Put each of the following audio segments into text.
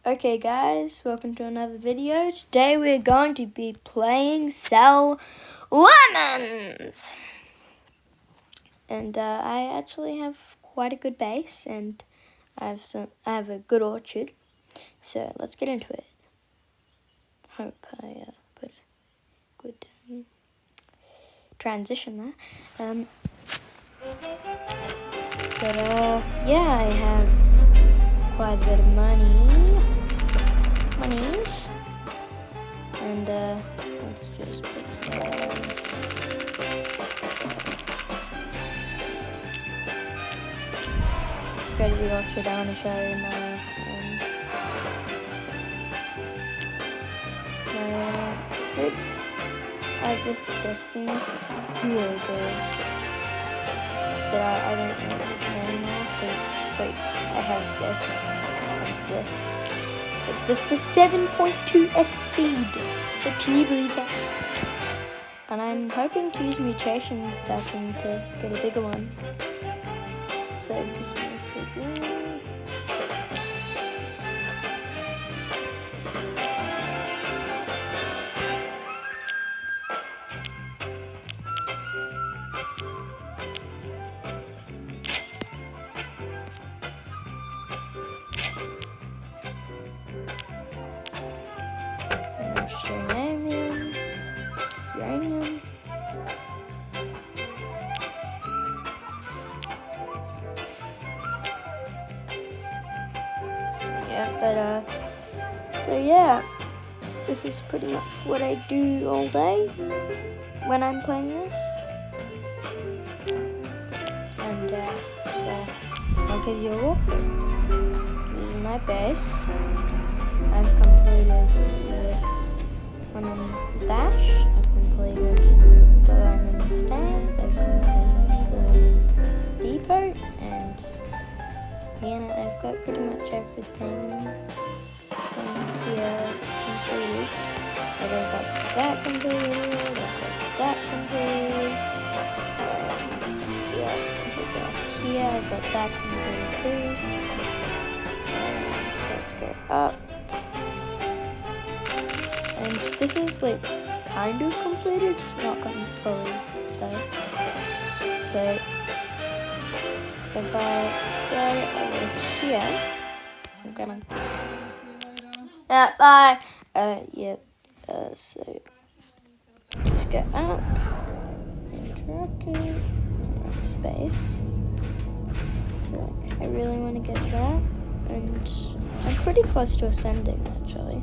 Okay guys, welcome to another video. Today we're going to be playing Sell Lemons. And I actually have quite a good base and I have a good orchard. So let's get into it. Hope I put a good transition there. Yeah, I have quite a bit of monies. And let's just fix those. Let's go to the orchard. I want to show you my fruits. I have this zesting. It's really good. But I don't know this anymore because wait, I have this and this. But this does 7.2x speed. But can you believe that? And I'm hoping to use mutation stacking to get a bigger one. So just this big. Uranium. Yeah, but so yeah, this is pretty much what I do all day when I'm playing this. And so I'll give you a walkthrough. This is my base. I've completed this one on Dash. I've completed the lemon stand. I've completed the depot, and yeah, I've got pretty much everything here completed. I've got that completed. I've got that completed. And yeah, here I've got that completed too. And so let's go up. And this is like kind of completed, it's not fully done. So if I go over here, I'm gonna bye. So just go up and rocket space. So I really want to get that, and I'm pretty close to ascending actually.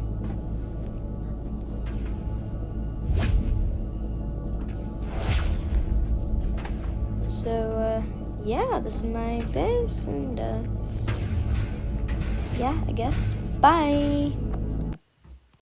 So, yeah, this is my base, and, yeah, I guess. Bye!